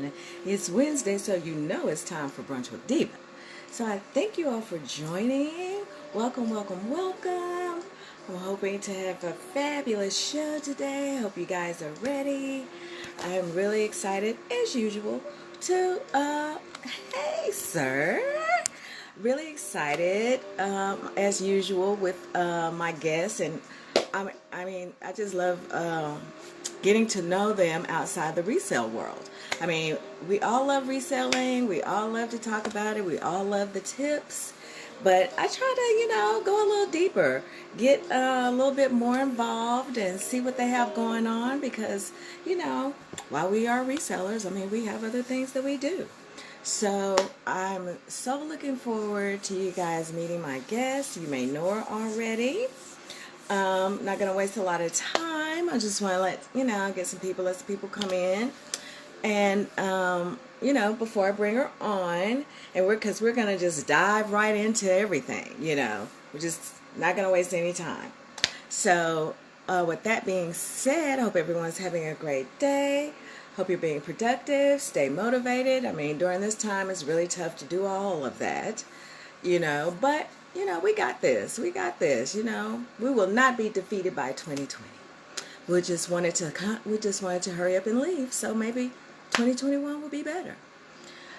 again. It's Wednesday, so you know it's time for Brunch with Diva. So I thank you all for joining. Welcome, welcome, welcome. I'm hoping to have a fabulous show today. Hope you guys are ready. I am really excited, as usual, to, hey, sir. Really excited, as usual, with my guests. And I just love getting to know them outside the resale world. I mean, we all love reselling. We all love to talk about it. We all love the tips. But I try to, go a little deeper, get a little bit more involved and see what they have going on because, while we are resellers, I mean, we have other things that we do. So I'm so looking forward to you guys meeting my guests. You may know her already. Not going to waste a lot of time. I just want to let some people come in. And, before I bring her on, and because we're going to just dive right into everything, we're just not going to waste any time. So with that being said, I hope everyone's having a great day. Hope you're being productive, stay motivated. I mean, during this time, it's really tough to do all of that, but, we got this. We got this, We will not be defeated by 2020. We just wanted to hurry up and leave, so maybe 2021 will be better.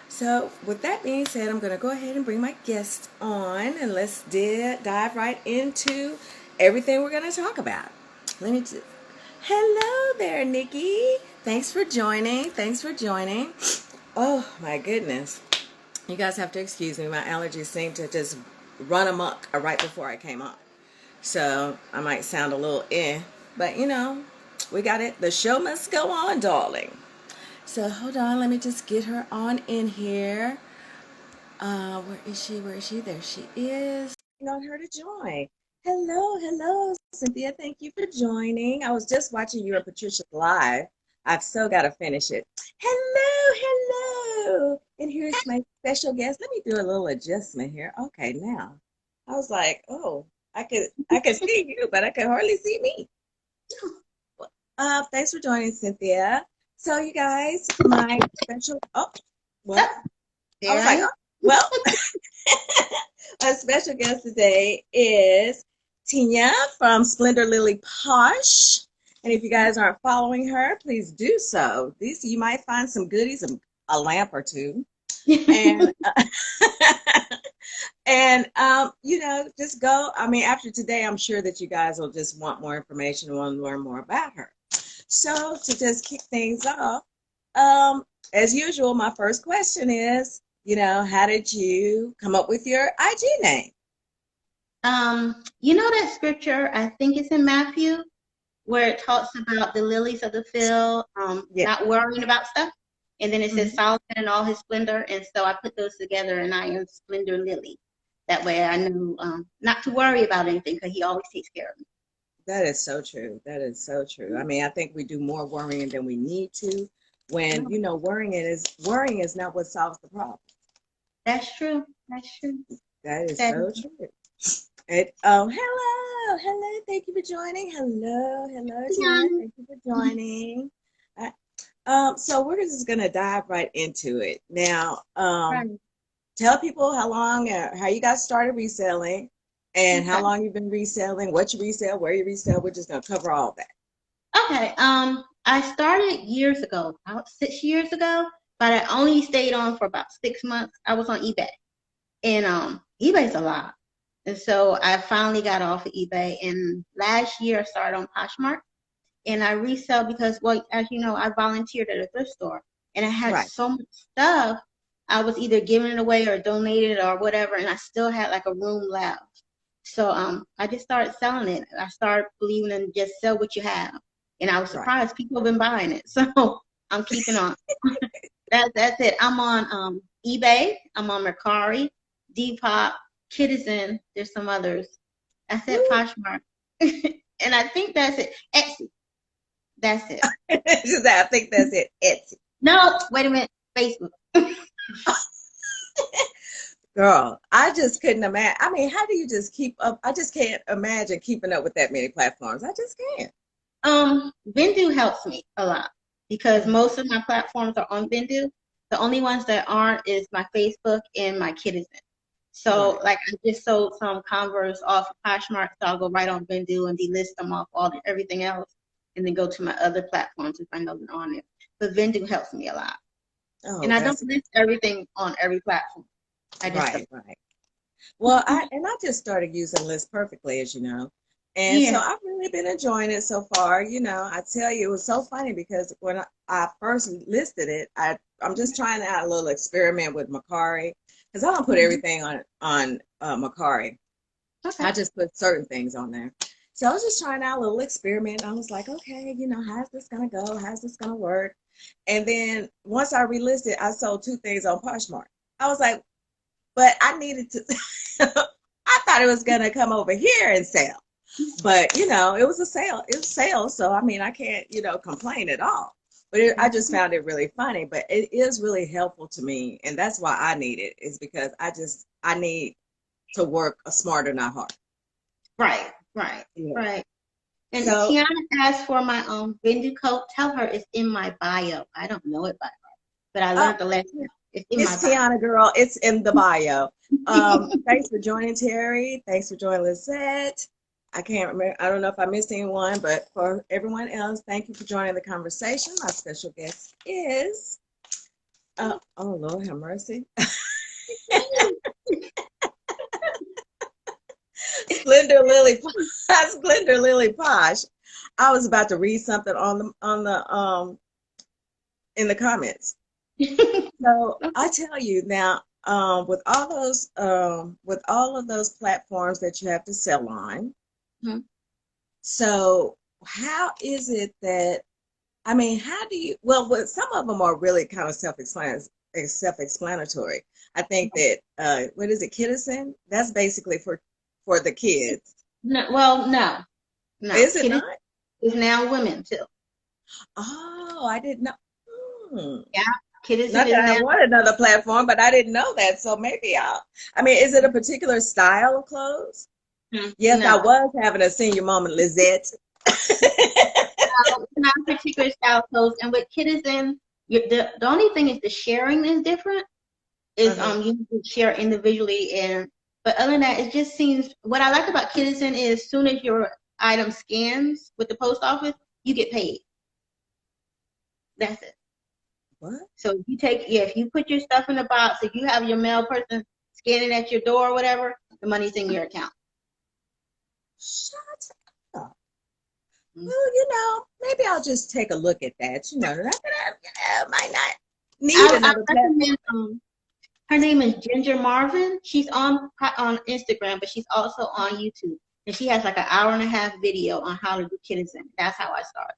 So with that being said, I'm going to go ahead and bring my guests on, and let's dive right into everything we're going to talk about. Hello there, Nikki. Thanks for joining. Oh, my goodness. You guys have to excuse me. My allergies seem to just run amok right before I came on. So I might sound a little but we got it. The show must go on, darling. So hold on. Let me just get her on in here. Where is she? There she is. I want her to join. Hello, Cynthia. Thank you for joining. I was just watching you and Patricia's live. I've still got to finish it. Hello. And here's my special guest. Let me do a little adjustment here. Okay, now. I was like, oh, I could see you, but I could hardly see me. Thanks for joining, Cynthia. So you guys, my special well, I was like, well, our special guest today is Tinya from Splendor Lily Posh. And if you guys aren't following her, please do so. You might find some goodies, a lamp or two. And, just go. I mean, after today, I'm sure that you guys will just want more information and want to learn more about her. So to just kick things off, as usual, my first question is, how did you come up with your IG name? That scripture, I think it's in Matthew, where it talks about the lilies of the field, not worrying about stuff. And then it says Solomon in all his splendor. And so I put those together and I am Splendor Lily. That way I knew not to worry about anything because he always takes care of me. That is so true. I mean, I think we do more worrying than we need to when, worrying is not what solves the problem. That's true. That is so true. Hello. Thank you for joining. Hello, Tina. Thank you for joining. So we're just gonna dive right into it now. Tell people how you got started reselling, and how long you've been reselling, what you resell, where you resell. We're just gonna cover all that. Okay. I started years ago, about 6 years ago, but I only stayed on for about 6 months. I was on eBay, and eBay's a lot. And so I finally got off of eBay. And last year I started on Poshmark. And I resell because, well, as you know, I volunteered at a thrift store. And I had so much stuff. I was either giving it away or donated or whatever. And I still had like a room left. So I just started selling it. I started believing in just sell what you have. And I was surprised people have been buying it. So I'm keeping on. That's it. I'm on eBay. I'm on Mercari, Depop, Citizen. There's some others. I said Poshmark. And I think that's it. Etsy. That's it. I think that's it. Etsy. No, wait a minute. Facebook. Girl, I just couldn't imagine. I mean, how do you just keep up? I just can't imagine keeping up with that many platforms. I just can't. Bindu helps me a lot. because most of my platforms are on Vendu. The only ones that aren't is my Facebook and my Citizen. So, Right. like, I just sold some Converse off of Poshmark, so I'll go right on Vendu and delist them off everything else, and then go to my other platforms if I know they're on there. But Vendu helps me a lot, Oh, and I don't that's list everything on every platform. I just right, right. Well, I just started using List Perfectly, as you know. And so yeah. I've really been enjoying it so far. I tell you, it was so funny because when I first listed it, I'm just trying out a little experiment with Macari because I don't put Mhm. everything on Macari. Okay. I just put certain things on there. So I was just trying out a little experiment. I was like, okay, how's this gonna go? How's this gonna work? And then once I relisted, I sold two things on Poshmark. I was like, but I needed to. I thought it was gonna come over here and sell, but it was a sale. It was sales, so I mean, I can't complain at all. But I just found it really funny. But it is really helpful to me, and that's why I need it. Is because I need to work smarter, not harder. Right, right, Yeah. right. And So Tiana asked for my Bendu code. Tell her it's in my bio. I don't know it by heart, but I oh, learned the lesson. It's in my it's bio. Tiana, girl. It's in the bio. Thanks for joining, Terry. Thanks for joining, Lisette. I can't remember. I don't know if I missed anyone, but for everyone else, thank you for joining the conversation. My special guest is, oh Lord, have mercy, Splendor Lily, Splendor Lily Posh. I was about to read something on the in the comments. So I tell you now, with all of those platforms that you have to sell on, Mhm. so how is it that, I mean, how do you, well, some of them are really kind of self-explanatory. I think that, what is it, Kittison? That's basically for the kids. No, well, no, no. Is it Kid not? is now women too. Oh, I didn't know. Hmm. Yeah, Kiddison Not is that I now. want another platform, but I didn't know that. So maybe I mean, is it a particular style of clothes? Yes, I No, was having a senior moment, Lizette. no, it's not a particular style of clothes. And with Kiddison, the only thing is the sharing is different. Is Uh-huh. you can share individually, and but other than that, it just seems what I like about Kiddison is as soon as your item scans with the post office, you get paid. That's it. What? So if you if you put your stuff in the box, if you have your mail person scanning at your door or whatever, the money's in your account. Shut up. Mm. Well, maybe I'll just take a look at that. Not that I might not need I another platform. recommend her name is Ginger Marvin. She's on Instagram, but she's also on YouTube, and she has like an hour and a half video on how to do Kiddison. That's how I started.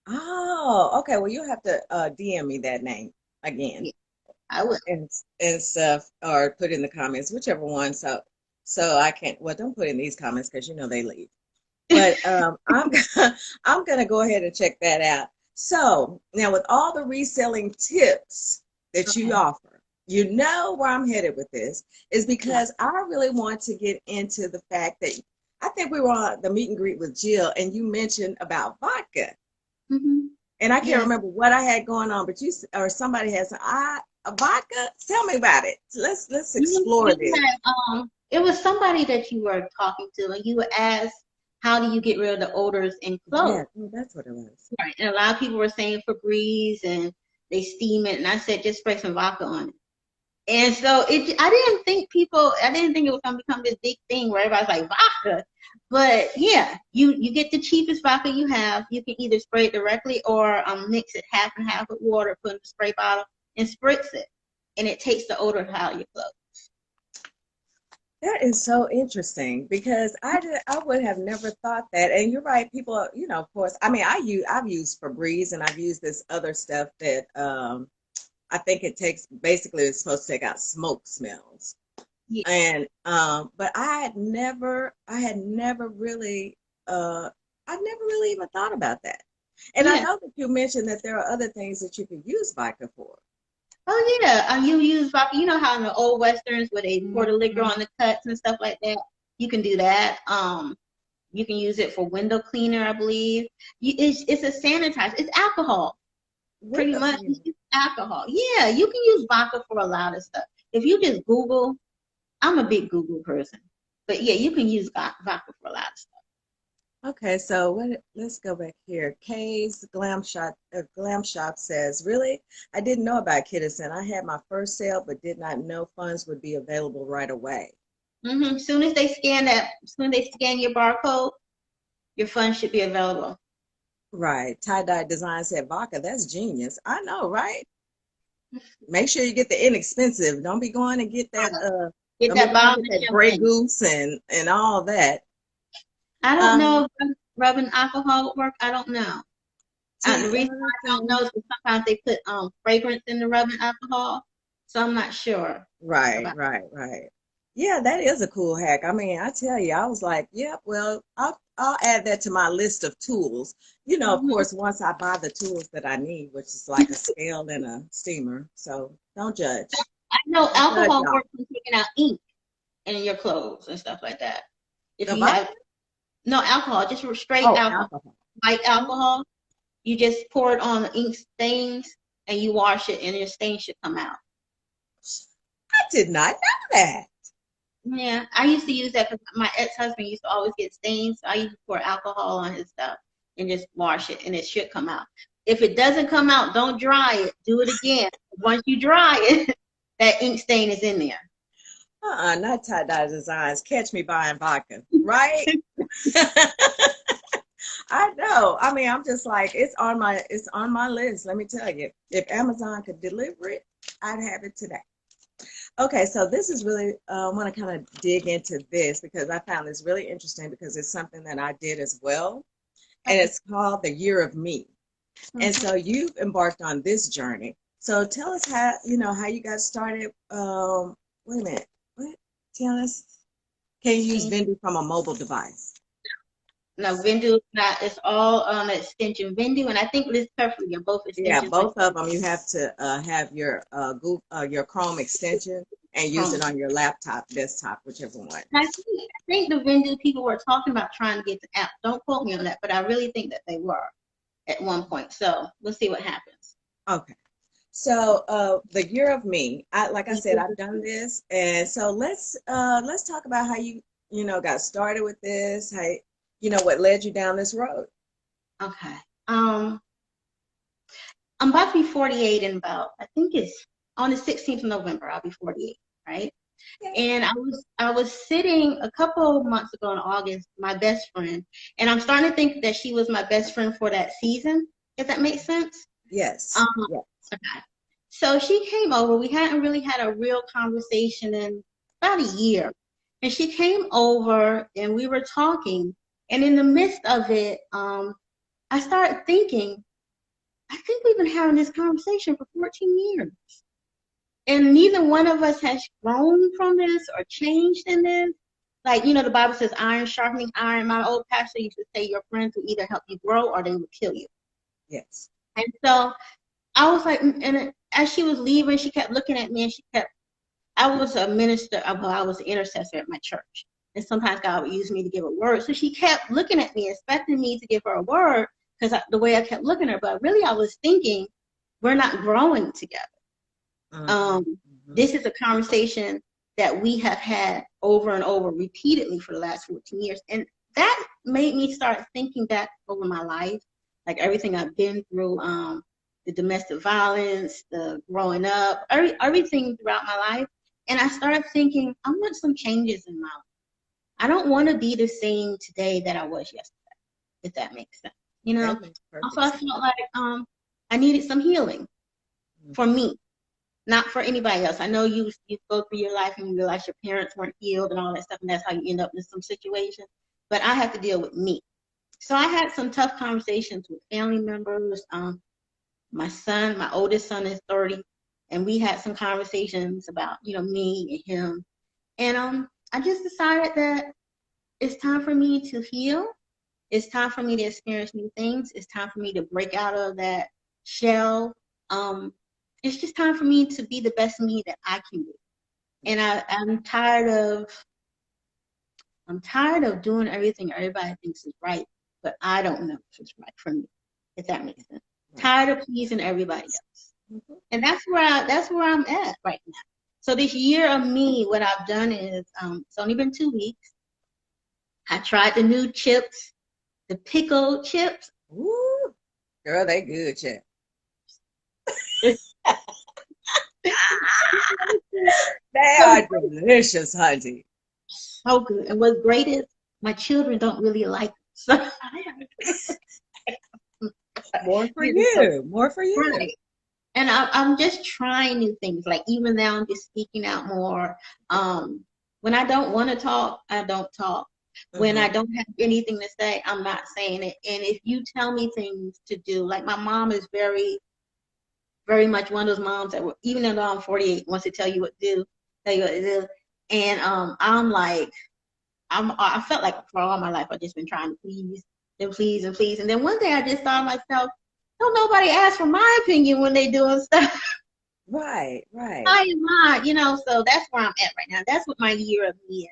Oh, okay. Well, you have to DM me that name again Yeah, I will. and stuff, or put in the comments, whichever one. So I can't. Well, don't put in these comments because they leave. But I'm gonna go ahead and check that out. So now with all the reselling tips that you Okay. offer, where I'm headed with this is Yeah. because I really want to get into the fact that I think we were on the meet and greet with Jill and you mentioned about vodka. Mm-hmm. And I can't Yes. remember what I had going on, but you or somebody has a vodka. Tell me about it. Let's explore You this. had, it was somebody that you were talking to, and you asked, "How do you get rid of the odors in clothes?" Yeah, oh, that's what it was. Right. And a lot of people were saying Febreze and they steam it, and I said just spray some vodka on it. And so I didn't think it was gonna become this big thing where everybody's like vodka. But yeah, you get the cheapest vodka you have. You can either spray it directly or mix it half and half with water, put in a spray bottle, and spritz it, and it takes the odor out of your clothes. That is so interesting because I would have never thought that. And you're right, people are, of course. I mean, I've used Febreze and I've used this other stuff that I think it's supposed to take out smoke smells. Yeah, And but I never really even thought about that. And I yeah. know that you mentioned that there are other things that you could use vodka for. Oh yeah. You use vodka. You know how in the old westerns where they pour the liquor Mhm. on the cuts and stuff like that. You can do that. You can use it for window cleaner, I believe. It's a sanitizer. It's alcohol. pretty much it's alcohol. Yeah, you can use vodka for a lot of stuff. If you just Google, I'm a big Google person, but yeah, you can use vodka for a lot of stuff. Okay, so let's go back here. Kay's Glam Shop says, really? I didn't know about Kittison. I had my first sale, but did not know funds would be available right away. Soon as they scan your barcode, your funds should be available. Right. Tie-dye design said vodka. That's genius. I know, right? Make sure you get the inexpensive. Don't be going and get that Get that bottle of Grey champagne. Goose and all that. I don't know if rubbing alcohol would work. I don't know. The reason I don't know is because sometimes they put fragrance in the rubbing alcohol, so I'm not sure. Right. About Yeah, that is a cool hack. I mean, I tell you, I was like, yep, well, I'll add that to my list of tools. You know, of course, once I buy the tools that I need, which is like a scale and a steamer. So don't judge. I know Don't judge, alcohol y'all. works in taking out ink in your clothes and stuff like that. If The you vodka? have no alcohol, just straight Oh, alcohol, alcohol. white alcohol, you just pour it on the ink stains and you wash it, and your stains should come out. I did not know that. Yeah, I used to use that because my ex-husband used to always get stains. So I used to pour alcohol on his stuff and just wash it, and it should come out. If it doesn't come out, don't dry it. Do it again. Once you dry it, that ink stain is in there. Not tie-dye designs. Catch me buying vodka, right? I know. I mean, I'm just like, it's on my list. Let me tell you. If Amazon could deliver it, I'd have it today. Okay, so this is really, I want to kind of dig into this because I found this really interesting because it's something that I did as well. And it's called the Year of Me. And so you've embarked on this journey. So tell us how you got started. Wait a minute. What? Tell us. Can you use Vendu from a mobile device? No, Vendu is not. It's all on extension Vendu, and I think it's perfectly on both extensions. Yeah, both of them. You have to have your Google, your Chrome extension and use it on your laptop, desktop, whichever one. I think the Vendu people were talking about trying to get the app. Don't quote me on that, but I really think that they were at one point. So we'll see what happens. Okay. So the Year of Me, like I said, I've done this, and so let's talk about how you got started with this. How what led you down this road. Okay. I'm about to be 48 in I think it's on the 16th of November. I'll be 48, right? And I was sitting a couple of months ago in August, my best friend, and I'm starting to think that she was my best friend for that season, if that makes sense. Yes. Yes. Okay. So she came over. We hadn't really had a real conversation in about a year. And she came over and we were talking. And in the midst of it, I started thinking, I think we've been having this conversation for 14 years. And neither one of us has grown from this or changed in this. Like, the Bible says iron sharpening iron. My old pastor used to say your friends will either help you grow or they will kill you. Yes. And so I was like, and as she was leaving, she kept looking at me and I was a minister, well, I was an intercessor at my church. And sometimes God would use me to give a word. So she kept looking at me, expecting me to give her a word because the way I kept looking at her. But really, I was thinking, we're not growing together. This is a conversation that we have had over and over repeatedly for the last 14 years. And that made me start thinking back over my life, like everything I've been through, the domestic violence, the growing up, everything throughout my life. And I started thinking, I want some changes in my life. I don't want to be the same today that I was yesterday, if that makes sense. Also I felt like I needed some healing for me, not for anybody else. I know you go through your life and you realize your parents weren't healed and all that stuff, and that's how you end up in some situations. But I have to deal with me. So I had some tough conversations with family members. My oldest son is 30, and we had some conversations about, me and him. And I just decided that it's time for me to heal. It's time for me to experience new things. It's time for me to break out of that shell. It's just time for me to be the best me that I can be. And I'm tired of doing everything everybody thinks is right, but I don't know if it's right for me, if that makes sense. Right. tired of pleasing everybody else. Mhm. And that's where I'm at right now. So this year of me, what I've done is it's only been 2 weeks. I tried the new chips, the pickled chips. Woo. Girl, they good, Chad. They So are delicious, honey. so good. And what's great is my children don't really like them. So I More for have to, you. More for you. right. And I'm just trying new things. Like even now, I'm just speaking out more. When I don't want to talk, I don't talk. When I Hmm. don't have anything to say, I'm not saying it. And if you tell me things to do, like my mom is very, very much one of those moms that will, even though I'm 48, wants to tell you what to do, tell you what to do. And I'm like, I felt like for all my life I've just been trying to please and please and please. And then one day I just thought to myself, don't nobody ask for my opinion when they doing stuff. Right, right. I am not, so that's where I'm at right now. That's what my year of me is.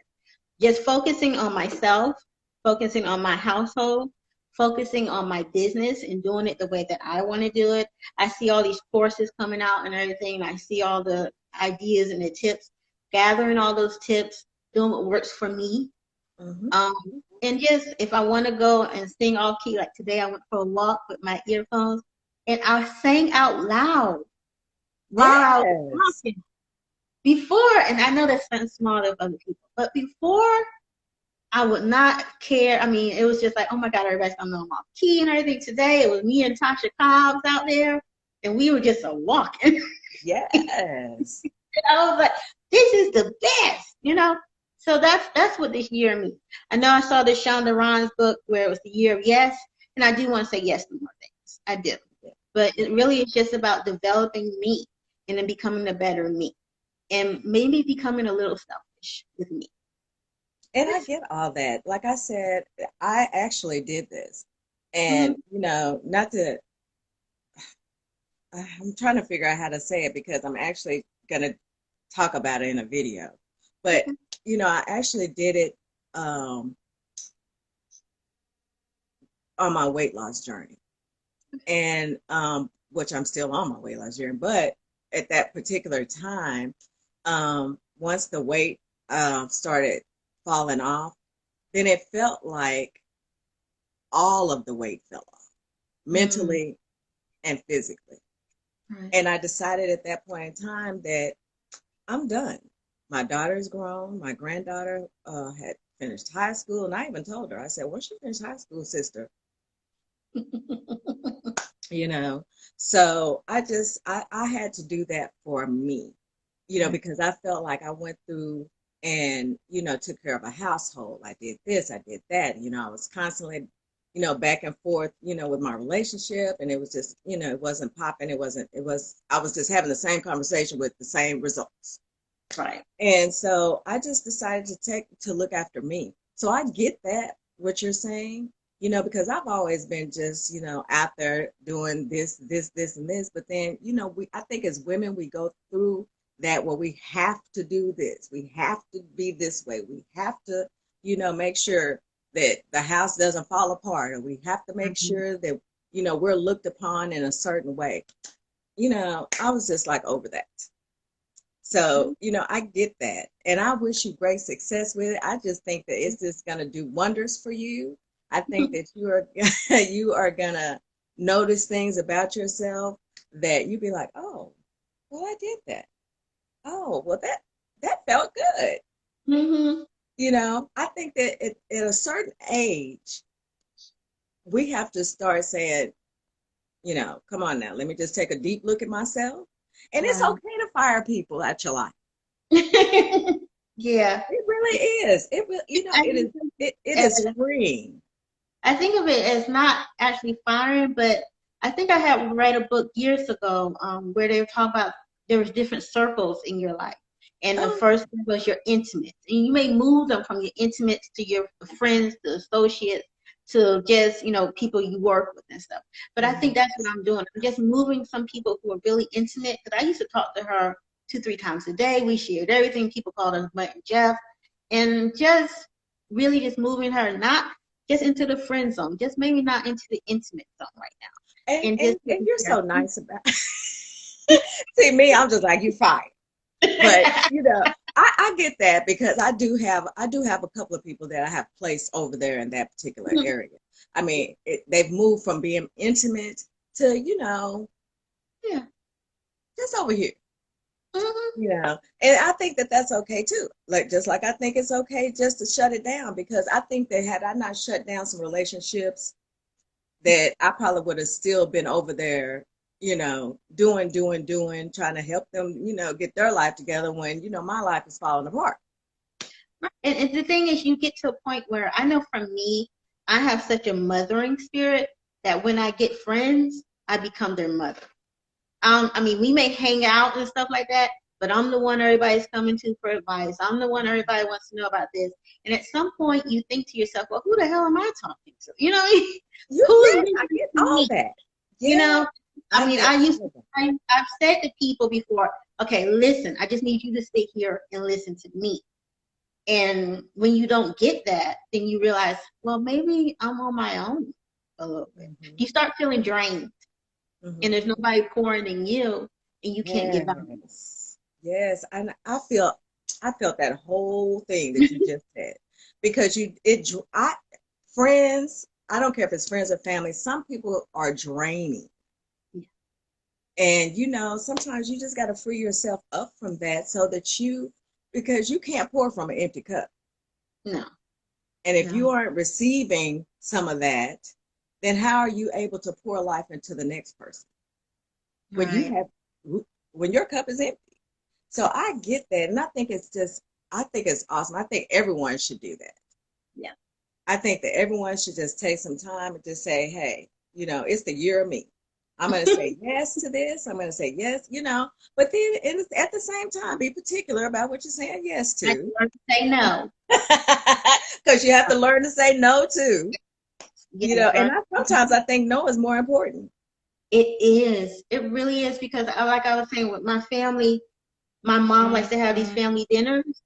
Just focusing on myself, focusing on my household, focusing on my business and doing it the way that I want to do it. I see all these courses coming out and everything. I see all the ideas and the tips, gathering all those tips, doing what works for me. Hmm. Um, and just if I want to go and sing off key, like today I went for a walk with my earphones and I sang out loud while I was Yes. walking. Before, and I know that sounds small to other people, but before I would not care. I mean, it was just like, oh my God, everybody's gonna know I'm off key and everything. Today it was me and Tasha Cobbs out there, and we were just a walking. Yes. I was like, this is the best. So that's what this year means. I know I saw this Shonda Rhimes book where it was the year of yes, and I do want to say yes to more things. I do. But it really is just about developing me and then becoming a better me. And maybe becoming a little selfish with me. And I get all that. Like I said, I actually did this. And, Mm-hmm. not to, I'm trying to figure out how to say it because I'm actually going to talk about it in a video. But, Okay. I actually did it um, on my weight loss journey. And, which I'm still on my weight loss journey. But at that particular time, once the weight started falling off, then it felt like all of the weight fell off, Mm, mentally and physically. right. And I decided at that point in time that I'm done. My daughter's grown. My granddaughter had finished high school, and I even told her, I said, once you finish high school, sister, you know. So I had to do that for me, Right. because I felt like I went through and, took care of a household. I did this, I did that. I was constantly, back and forth, with my relationship. And it was just, it wasn't popping. I was just having the same conversation with the same results. Right. And so I just decided to look after me. So I get that, what you're saying, because I've always been just, out there doing this, and this. But then, I think as women, we go through that where we have to do this. We have to be this way. We have to, make sure that the house doesn't fall apart, or we have to make Mhm. sure that, we're looked upon in a certain way. I was just like over that. So, I get that. And I wish you great success with it. I just think that it's just going to do wonders for you. I think that you are you are going to notice things about yourself that you be like, "Oh, well, I did that. Oh, well, that felt good." Mhm. I think that at a certain age, we have to start saying, come on now, let me just take a deep look at myself. And it's Right. okay to fire people out your life. Yeah. It really is. It will, I it is think of it it is freeing. I think of it as not actually firing, but I think I had read a book years ago where they were talking about there was different circles in your life. And the Oh, first one was your intimates. And you may move them from your intimates to your friends, to associates, to just, people you work with and stuff. But I think mhm. that's what I'm doing. I'm just moving some people who are really intimate. Because I used to talk to her 2, 3 times a day. We shared everything. People called us Mike and Jeff. And just really just moving her, not just into the friend zone, just maybe not into the intimate zone right now. And, and and, just and taking you're care so nice about See, me, I'm just like, you fine. But of I get that because I do have a couple of people that I have placed over there in that particular Mhm. area. I mean, they've moved from being intimate to, Yeah. just over here. Mhm. And I think that that's okay too. Like, just like I think it's okay just to shut it down, because I think that had I not shut down some relationships, that I probably would have still been over there, doing, trying to help them, get their life together when, my life is falling apart. And the thing is, you get to a point where I know for me, I have such a mothering spirit that when I get friends, I become their mother. I mean, we may hang out and stuff like that, but I'm the one everybody's coming to for advice. I'm the one everybody wants to know about this. And at some point, you think to yourself, well, who the hell am I talking to? Who's Yes, I listening get to all me? that. You Yeah, know, I I mean, get all of that. I've said to people before, okay, listen, I just need you to sit here and listen to me. And when you don't get that, then you realize, well, maybe I'm on my own a little bit. Hmm. You start feeling drained and Hmm. there's nobody pouring in you and you can't give out. Yes, yes, and I felt that whole thing that you just said, because friends. I don't care if it's friends or family. Some people are draining. And sometimes you just got to free yourself up from that, because you can't pour from an empty cup. No, And if you no. aren't receiving some of that, then how are you able to pour life into the next person when you Right. have when your cup is empty? So I get that, and I think it's awesome. I think everyone should do that. Yeah. I think that everyone should just take some time and just say, hey, it's the year of me. I'm going to say yes to this. I'm going to say yes, but then at the same time, be particular about what you're saying yes I to. learned to say no. Because you have to learn to say no too, Yes, and learn. sometimes I think no is more important. It is. It really is because, like I was saying, with my family, my mom likes to have these family dinners.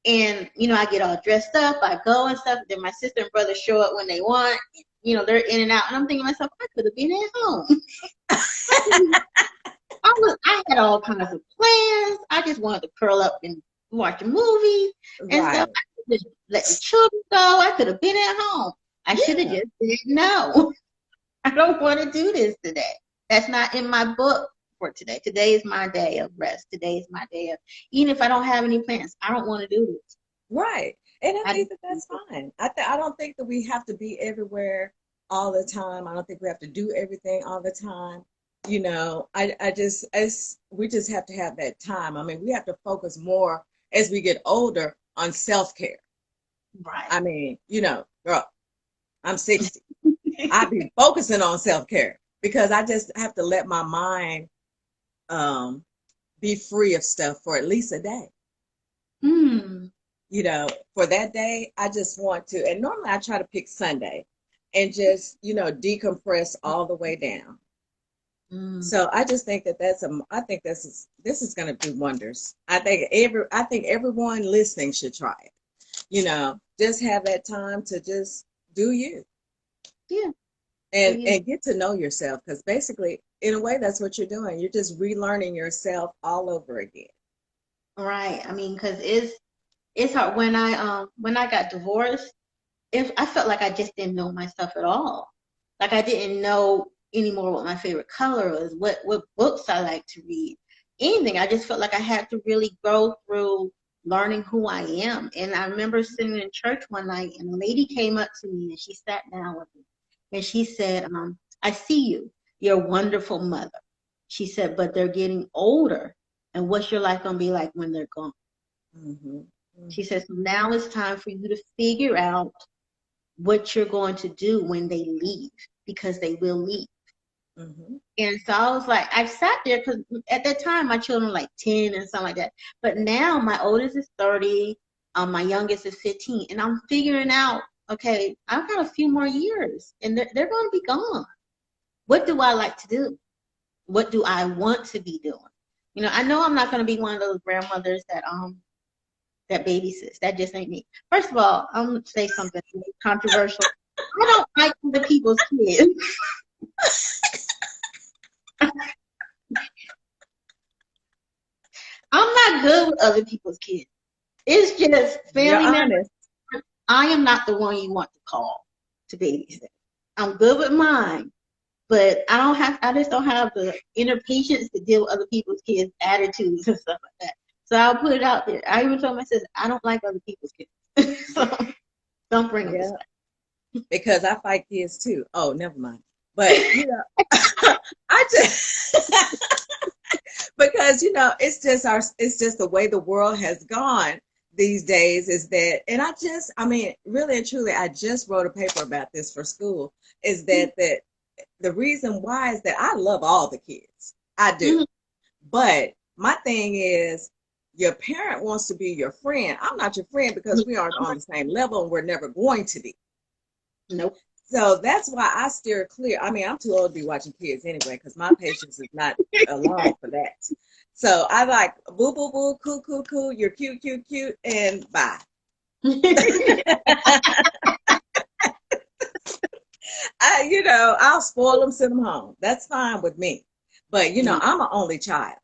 And, I get all dressed up, I go and stuff. Then my sister and brother show up when they want. They're in and out. And I'm thinking to myself, I could have been at home. I had all kinds of plans. I just wanted to curl up and watch a movie and stuff. Right. I could just let the children go. I could have been at home. I should have Yeah. just said no. I don't want to do this today. That's not in my book for today. Today is my day of rest. Today is my day of, even if I don't have any plans, I don't want to do this. Right. And I I think that that's fine. I don't think that we have to be everywhere all the time. I don't think we have to do everything all the time. We just have to have that time. I mean, we have to focus more as we get older on self-care. Right. I mean, girl, I'm 60. I be focusing on self-care because I just have to let my mind um be free of stuff for at least a day. Hmm. For that day, I just want to, and normally I try to pick Sunday and just, decompress all the way down. Mm. So I just think that I think this is going to do wonders. I think everyone listening should try it. Just have that time to just do you Yeah. So you and get to know yourself, because basically, in a way, that's what you're doing. You're just relearning yourself all over again. right. I mean, because it's hard when I got divorced. If I felt like I just didn't know myself at all, like I didn't know anymore what my favorite color was, what books I like to read, anything. I just felt like I had to really go through learning who I am. And I remember sitting in church one night, and a lady came up to me and she sat down with me, and she said, "I see you. You're a wonderful mother." She said, "But they're getting older, and what's your life gonna be like when they're gone?" Hmm. She Hmm. says, "So now it's time for you to figure out what you're going to do when they leave, because they will leave." Hmm. And so I was like, I sat there because at that time my children were like 10 and something like that. But now my oldest is 30, my youngest is 15, and I'm figuring out, okay, I've got a few more years and they're going to be gone. What do I like to do? What do I want to be doing? I know I'm not going to be one of those grandmothers that babysits. That just ain't me. First of all, I'm going to say something controversial. I don't like the people's kids. I'm not good with other people's kids. It's just You're family members. honest. I am not the one you want to call to babysit. I'm good with mine, but I just don't have the inner patience to deal with other people's kids' attitudes and stuff like that. So I'll put it out there. I even told my sister, I don't like other people's kids. So don't bring them to Yeah, stuff. because I fight kids too. Oh, never mind. But I just because it's just the way the world has gone these days is that, and I mean, really and truly, I just wrote a paper about this for school. Is that the reason why is that I love all the kids, I do, Mhm. but my thing is, your parent wants to be your friend. I'm not your friend because we aren't on the same level and we're never going to be. Nope. So that's why I steer clear. I mean, I'm too old to be watching kids anyway because my patience is not along for that. So I like boo boo boo, coo coo coo, you're cute, cute, cute, and bye. I'll spoil them, send them home. That's fine with me. But I'm an only child.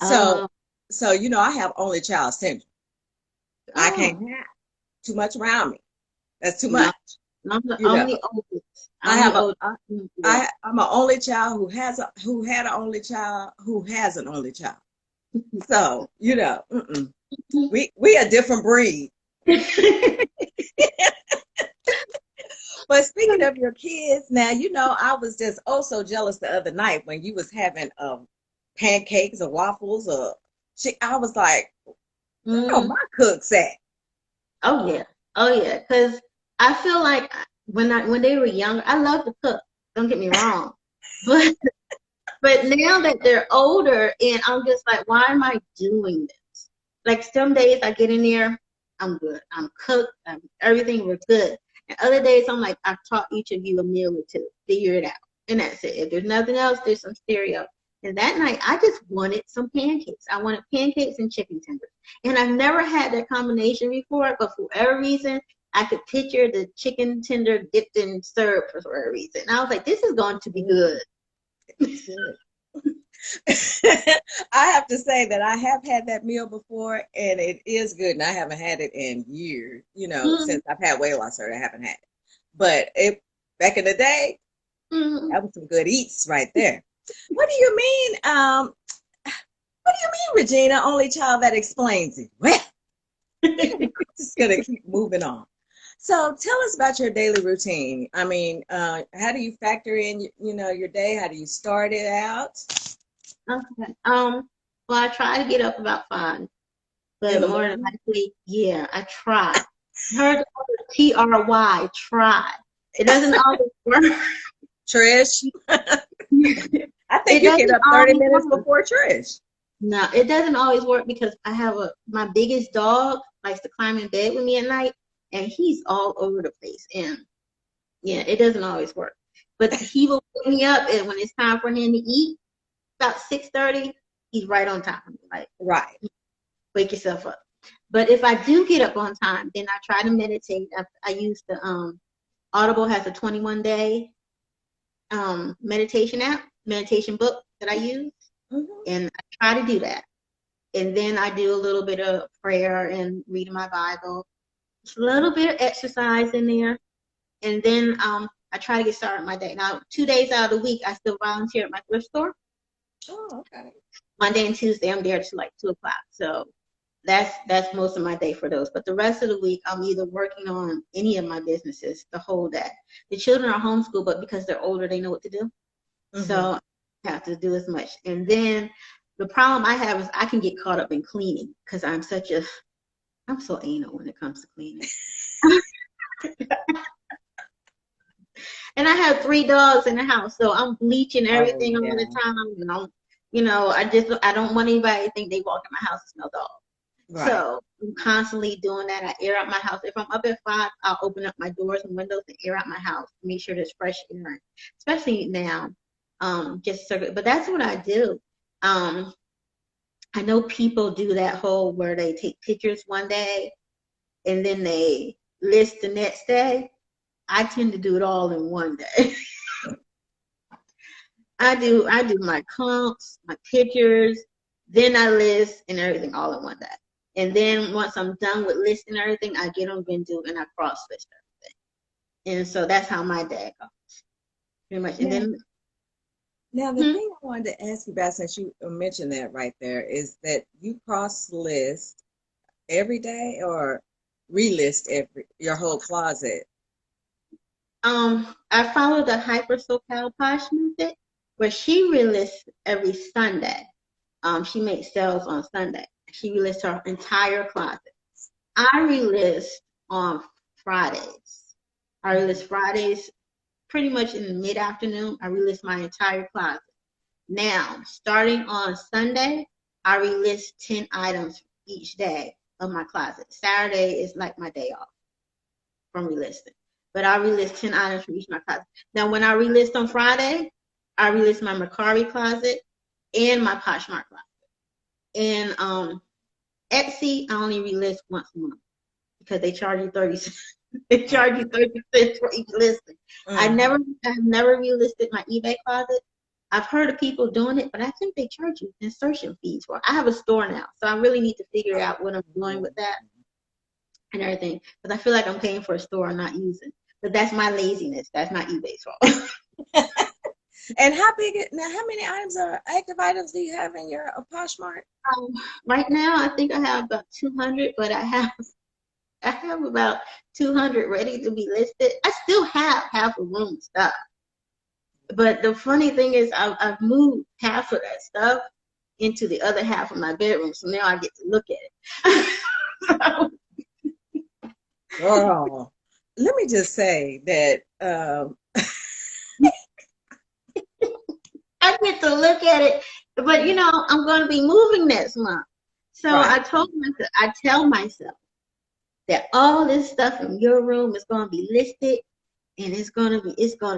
So Oh, I have only child syndrome. I can't oh, have too much around me. That's too no, much. no, You I'm know, the oldest. I I'm the have a oldest. I, Yeah. I'm an only child who had an only child who has an only child. So, we a different breed. But speaking of your kids, now I was just so jealous the other night when you was having pancakes or waffles or I was like, where are Mhm. my cooks at? Oh yeah, oh yeah. Because I feel like when they were younger, I love to cook. Don't get me wrong, but now that they're older, and I'm just like, why am I doing this? Like some days I get in there, I'm good. I'm cooked. Everything was good. And other days I'm like, I've taught each of you a meal or two. Figure it out. And that's it. If there's nothing else, there's some stereo. And that night I just wanted some pancakes. I wanted pancakes and chicken tenders. And I've never had that combination before, but for whatever reason, I could picture the chicken tender dipped in syrup for whatever reason. And I was like, this is going to be good. It's good. I have to say that I have had that meal before and it is good. And I haven't had it in years, Mm-hmm. since I've had weight loss surgery, I haven't had it. But back in the day, Mm-hmm. that was some good eats right there. What do you mean? What do you mean, Regina? Only child that explains it. Well, I'm just gonna keep moving on. So tell us about your daily routine. I mean, how do you factor in, your day? How do you start it out Okay. Well, I try to get up about 5, in but the more than morning? likely, yeah, I try. Heard the word TRY, try. It doesn't always work. Trish, I think It you get doesn't up 30 always minutes work. before Trish. No, it doesn't always work because I have my biggest dog likes to climb in bed with me at night, and he's all over the place. And yeah, it doesn't always work. But he will wake me up, and when it's time for him to eat, about 6:30, he's right on top of me, like Right. wake yourself up. But if I do get up on time, then I try to meditate. I use the Audible has a 21-day meditation book that I use, Hmm. and I try to do that. And then I do a little bit of prayer and reading my Bible, just a little bit of exercise in there, and then I try to get started my day. Now, 2 days out of the week, I still volunteer at my thrift store. Oh, okay. Monday and Tuesday, I'm there till like 2 o'clock. So that's most of my day for those. But the rest of the week, I'm either working on any of my businesses the whole day. The children are homeschooled, but because they're older, they know what to do. Hmm. So I have to do as much. And then the problem I have is I can get caught up in cleaning because I'm so anal when it comes to cleaning. And I have 3 dogs in the house, so I'm bleaching Oh, everything all the yeah. time. I don't want anybody to think they walk in my house and smell dog. Right. So I'm constantly doing that. I air out my house. If I'm up at 5, I'll open up my doors and windows and air out my house. Make sure there's fresh air, especially now. But that's what I do. Um, I know people do that whole where they take pictures one day and then they list the next day. I tend to do it all in one day. I do my comps, my pictures, then I list and everything all in one day. And then once I'm done with listing everything, I get on Vendoo and I cross list everything. And so that's how my day goes, pretty much. And Now, then now the hmm, thing I wanted to ask you about, since you mentioned that right there, is that you cross list every day or relist every your whole closet. I follow the Hyper SoCal Posh method, where she relists every Sunday. She makes sales on Sunday. She relists her entire closet. I relist on Fridays. I relist Fridays pretty much in the mid-afternoon. I relist my entire closet. Now, starting on Sunday, I relist 10 items each day of my closet. Saturday is like my day off from relisting. But I relist 10 items from each of my closet. Now, when I relist on Friday, I relist my Mercari closet and my Poshmark closet. And Etsy, I only relist once a month because they charge you 30 cents. They charge you 30 cents for each listing. I've Mm-hmm. never relisted my eBay closet. I've heard of people doing it, but I think they charge you insertion fees for it. I have a store now, so I really need to figure out what I'm doing with that and everything. Because I feel like I'm paying for a store I'm not using. But that's my laziness. That's not eBay's fault. And how big? Now, how many items are active items do you have in your Poshmark? um, right now, I think I have about 200, but I have about 200 ready to be listed. I still have half a room of stuff. But the funny thing is, I've moved half of that stuff into the other half of my bedroom, so now I get to look at it. So, Girl, let me just say that I get to look at it. But I'm going to be moving next month, so right. I tell myself that all this stuff in your room is going to be listed, and it's going to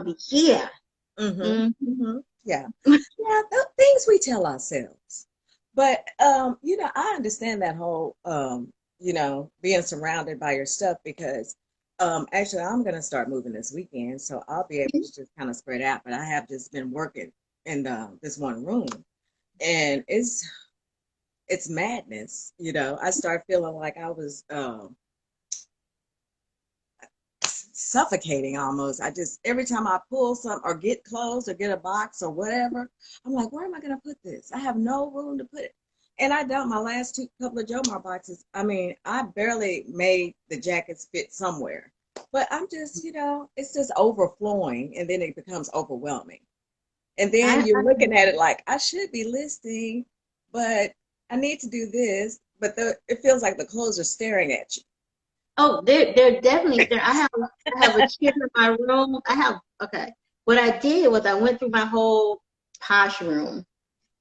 be here. Mm-hmm. Mm-hmm. Mm-hmm. Yeah. Yeah, things we tell ourselves. But I understand that whole being surrounded by your stuff because actually I'm gonna start moving this weekend, so I'll be able to just kind of spread out. But I have just been working in this one room and it's madness, I start feeling like I was suffocating almost. I just every time I pull some or get clothes or get a box or whatever, I'm like, where am I gonna put this? I have no room to put it. And I don't. My last couple of Jomar boxes, I mean, I barely made the jackets fit somewhere. But I'm just, it's just overflowing and then it becomes overwhelming. And then I you're looking at it like, I should be listing, but I need to do this. But it feels like the clothes are staring at you. Oh, they're definitely there. I have a chair in my room. Okay. What I did was I went through my whole posh room,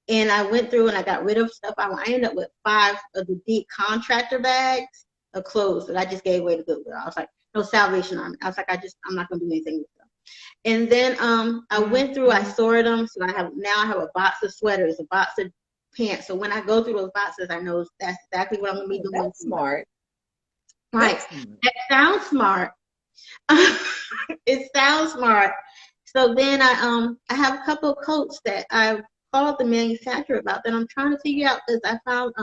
and I went through and I got rid of stuff. I ended up with 5 of the big contractor bags of clothes that I just gave away to Goodwill. I was like, no Salvation Army. I was like, I'm not gonna do anything with them. And then I went through, I sorted them. So I have a box of sweaters, a box of pants. So when I go through those boxes, I know that's exactly what I'm gonna be Oh, doing. that's smart. Right. That's smart. That sounds smart. It sounds smart. So then I have a couple of coats that I called the manufacturer about that I'm trying to figure out because I found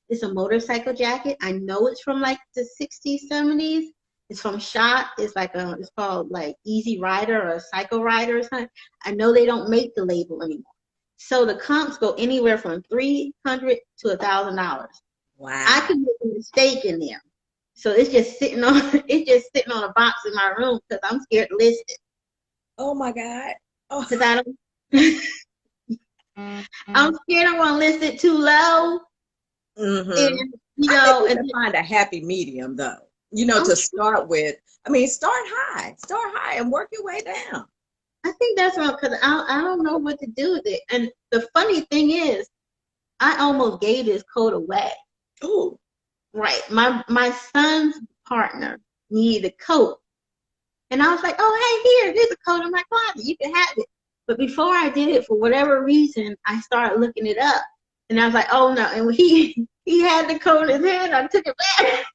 it's a motorcycle jacket. I know it's from like the 60s, 70s. It's from Shot. It's like it's called like Easy Rider or Psycho Rider or something. I know they don't make the label anymore. So the comps go anywhere from $300 to $1,000. I Wow. could make a mistake in there. So it's just sitting on a box in my room because I'm scared to list it. Oh my God. Oh, Because I don't I'm scared I want to list it too low. hmm. And I think you and can find a happy medium though, I'm to start with. I mean, start high and work your way down. I think that's wrong because I don't know what to do with it. And the funny thing is, I almost gave this coat away. Ooh. Right. My son's partner needed a coat. And I was like, oh, hey, here's a coat in my closet. You can have it. But before I did it, for whatever reason, I started looking it up. And I was like, oh, no. And when he had the coat in his hand, I took it back.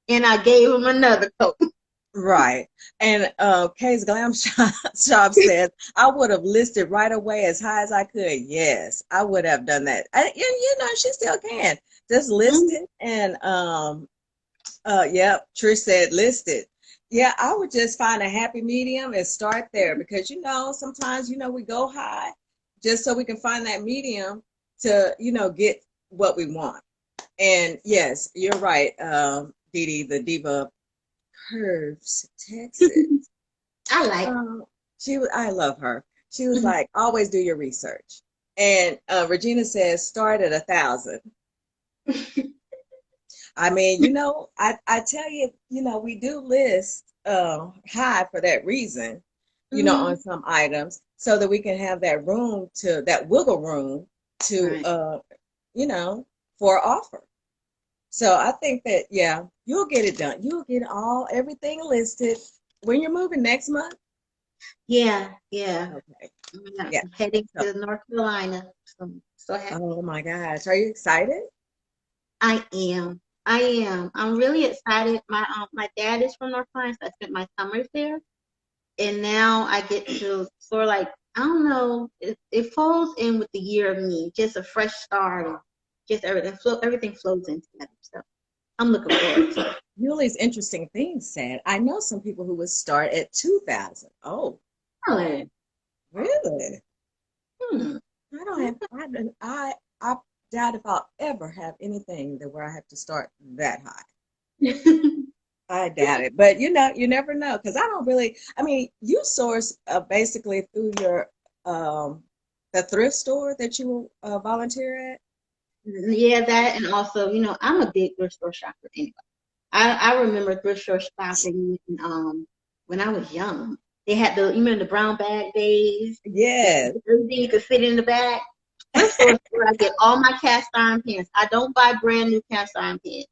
and I gave him another coat. Right. And Kay's Glam Shop says, I would have listed right away as high as I could. Yes, I would have done that. She still can. Just list Mhm. it. And yep, Trish said list it. Yeah, I would just find a happy medium and start there because sometimes we go high just so we can find that medium to, get what we want. And yes, you're right, Dee Dee, the diva Curves, Texas. I like. I love her. She was like, always do your research. And Regina says, start at 1,000. I mean, I tell you, we do list high for that reason, on Mhm. some items so that we can have that wiggle room to, Right. you know, for offer. So I think that, yeah, you'll get it done. You'll get everything listed when you're moving next month. Yeah, yeah. Okay. Yeah. I'm heading So, to North Carolina. So I'm so happy. oh my gosh. Are you excited? I am. I am. I'm really excited. My dad is from North Carolina, so I spent my summers there, and now I get to sort of like I don't know. It falls in with the year of me, just a fresh start, and just everything flows in together. So I'm looking forward to it. Yuli's interesting things said. I know some people who would start at 2,000. Oh, Really? really? Hmm. I don't have, I doubt if I'll ever have anything that where I have to start that high. I doubt it, but you never know because I don't really. I mean, you source basically through your the thrift store that you volunteer at. Yeah, that and also, I'm a big thrift store shopper anyway. I remember thrift store shopping when I was young. They had you remember the brown bag days? Yes. Everything you could fit in the bag. Thrift store is where I get all my cast iron pans. I don't buy brand new cast iron pans.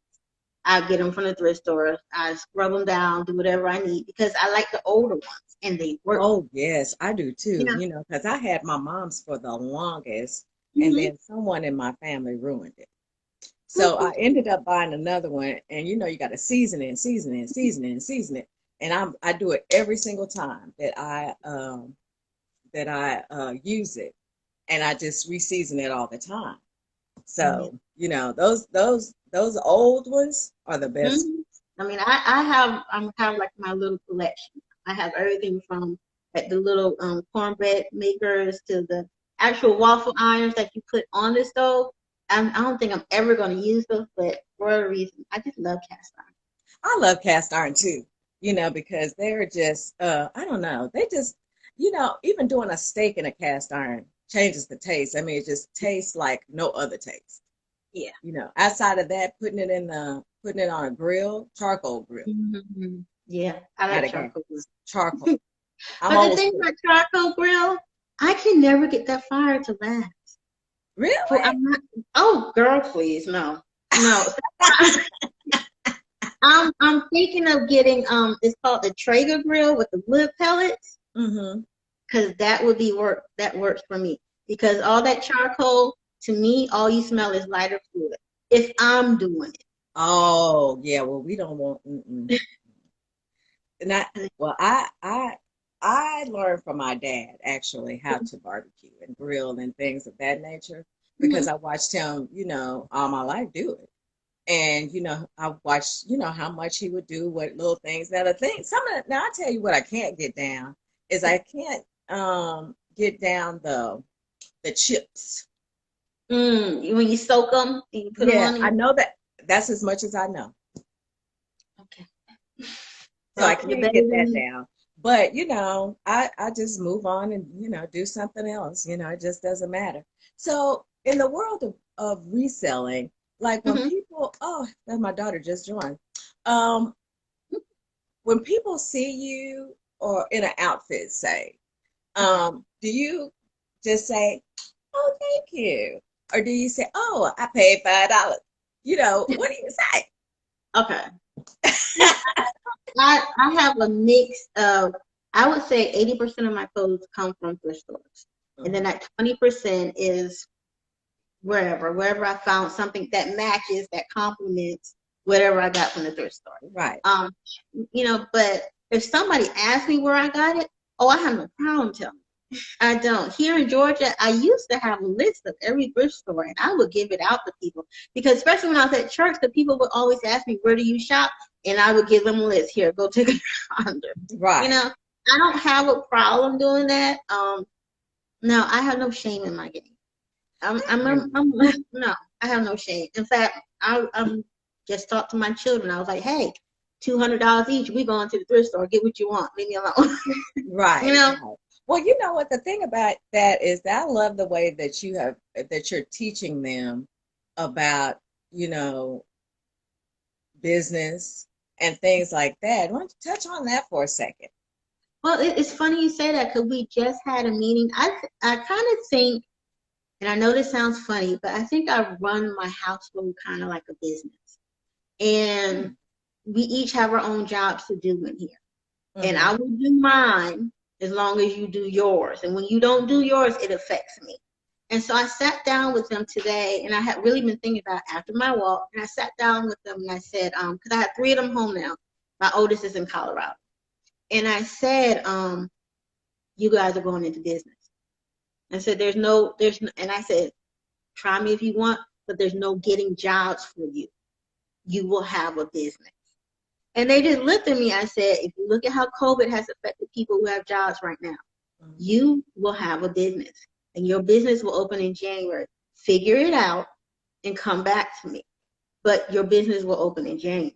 I get them from the thrift store. I scrub them down, do whatever I need because I like the older ones and they work. Oh, yes, I do too. Yeah. Because I had my mom's for the longest, and Mm-hmm. then someone in my family ruined it. So I Mm-hmm. ended up buying another one, and you got to season it, season it, season it, season it, and I do it every single time that I use it, and I just reseason it all the time. Yeah. So those old ones are the best. Mhm. I mean, I have like my little collection. I have everything from like the little cornbread makers to the actual waffle irons that you put on the stove. I don't think I'm ever going to use those, but for a reason, I just love cast iron. I love cast iron too, because they're just I don't know, they just even doing a steak in a cast iron changes the taste. I mean, it just tastes like no other taste. Yeah. Outside of that, putting it on a grill, charcoal grill, Hmm. Yeah, I not like a gas, charcoal grill. charcoal. I'm But the old thing school. about charcoal grill, I can never get that fire to last. Really? I'm not. Oh, girl, please, no, no. I'm thinking of getting it's called the Traeger grill with the wood pellets Mm-hmm. because that would be that works for me because all that charcoal to me all you smell is lighter fluid if I'm doing Oh, yeah. Well, we don't want. Mm-mm. Not it. well. I learned from my dad actually how to barbecue and grill and things of that nature because Mhm. I watched him, all my life do it. And I watched, how much he would do, what little things. Now the thing, now I tell you what I can't get down is I can't get down the chips. When you soak them and you put them Yeah, on I the know that's as much as I know. okay. So I Well, you're can't better get than that me. down. But I just move on and do something else. It just doesn't matter. So in the world of reselling, like when Hmm. people, oh, and my daughter just joined. Um, when people see you or in an outfit, say, Okay. do you just say, "Oh, thank you," or do you say, "Oh, I paid $5"? What do you say? Okay. I have a mix of I would say 80% of my clothes come from thrift stores. And then Mhm. that 20% is wherever I found something that matches, that complements whatever I got from the thrift store. Right. But if somebody asks me where I got it, oh, I have no problem telling. I don't. Here in Georgia, I used to have a list of every thrift store, and I would give it out to people because, especially when I was at church, the people would always ask me, "Where do you shop?" And I would give them a list. Here, go take a under. Right. I don't have a problem doing that. No, I have no shame in my game. No, I have no shame. In fact, I'm just talked to my children. I was like, hey, $200 each. We going to the thrift store. Get what you want. Leave me alone. Right. Right. Well, you know what? The thing about that is that I love the way that you're teaching them about, business and things like that. Why don't you touch on that for a second? Well, it's funny you say that because we just had a meeting. I kind of think, and I know this sounds funny, but I think I run my household kind of like a business. And we each have our own jobs to do in here. And I will do mine as long as you do yours. And when you don't do yours, it affects me. And so I sat down with them today, and I had really been thinking about it after my walk. And I sat down with them and I said, because I have 3 of them home now. My oldest is in Colorado. And I said, you guys are going into business. I said, and I said, try me if you want, but there's no getting jobs for you. You will have a business. And they just looked at me. I said, if you look at how COVID has affected people who have jobs right now, you will have a business. And your business will open in January. Figure it out and come back to me. But your business will open in January.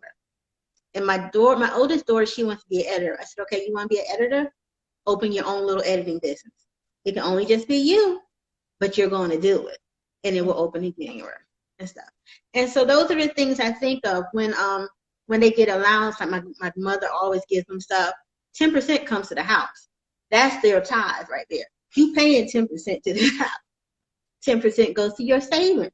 And my oldest daughter, she wants to be an editor. I said, okay, you want to be an editor? Open your own little editing business. It can only just be you, but you're going to do it. And it will open in January and stuff. And so those are the things I think of when they get allowance. Like my mother always gives them stuff. 10% comes to the house. That's their tithe right there. You paying 10% to the house. 10% goes to your savings.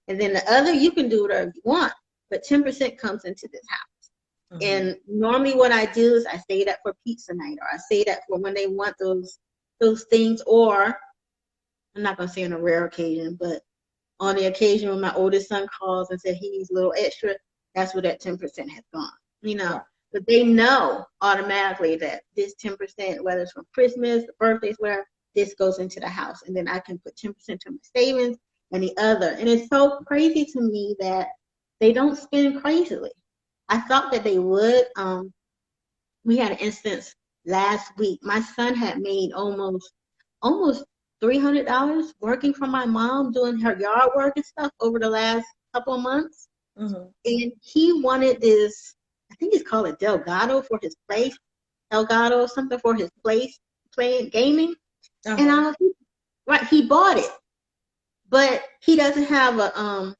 And then the other, you can do whatever you want. But 10% comes into this house. And normally what I do is I say that for pizza night, or I say that for when they want those things, or I'm not going to say on a rare occasion, but on the occasion when my oldest son calls and said he needs a little extra, that's where that 10% has gone, Right. But they know automatically that this 10%, whether it's from Christmas, birthdays, where this goes into the house. And then I can put 10% to my savings and the other. And it's so crazy to me that they don't spend crazily. I thought that they would. We had an instance last week. My son had made almost $300 working for my mom, doing her yard work and stuff over the last couple of months. And he wanted this, I think he's called a Delgado for his place, Elgato, something for his place, playing gaming. And he bought it, but he doesn't have a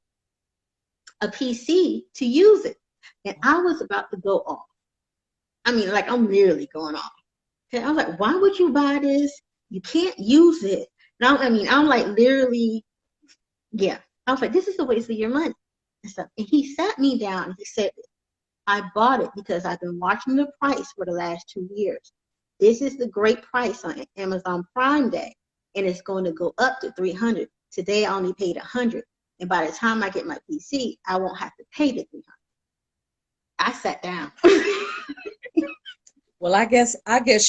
PC to use it. And I was about to go off. I mean, like, I'm nearly going off. And I was like, why would you buy this? You can't use it. And I'm like, literally, yeah. I was like, this is a waste of your money and stuff. And he sat me down and he said, I bought it because I've been watching the price for the last 2 years. This is the great price on Amazon Prime Day, and it's going to go up to $300. Today I only paid $100, and by the time I get my PC, I won't have to pay the $300. I sat down. Well, I guess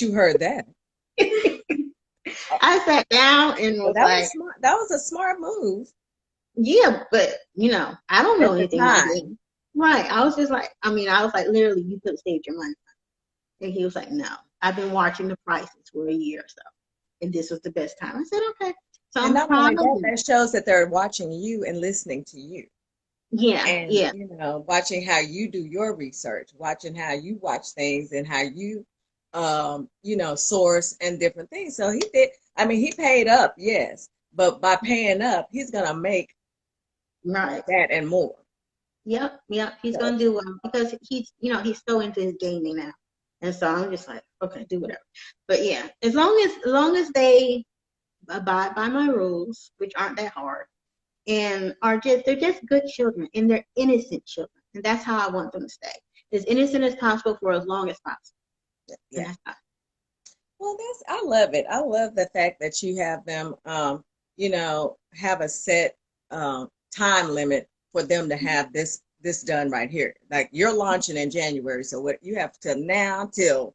you heard that. I sat down and was like, that was a smart move. Yeah, but I don't know anything about it. Right. I was like, literally, you could have saved your money. And he was like, no, I've been watching the prices for a year or so, and this was the best time. I said, okay. So and not only that shows that they're watching you and listening to you. Yeah. And, yeah. Watching how you do your research, watching how you watch things and how you, source and different things. So he did. I mean, he paid up, yes, but by paying up, he's going to make that and more. Yep. He's going to do well because he's so into his gaming now. And so I'm just like, okay, do whatever. But yeah, as long as they abide by my rules, which aren't that hard, and they're just good children, and they're innocent children, and that's how I want them to stay, as innocent as possible for as long as possible. Yeah. Well, I love it. I love the fact that you have them, have a set time limit for them to have this this done right here. Like you're launching in January, so what you have till now till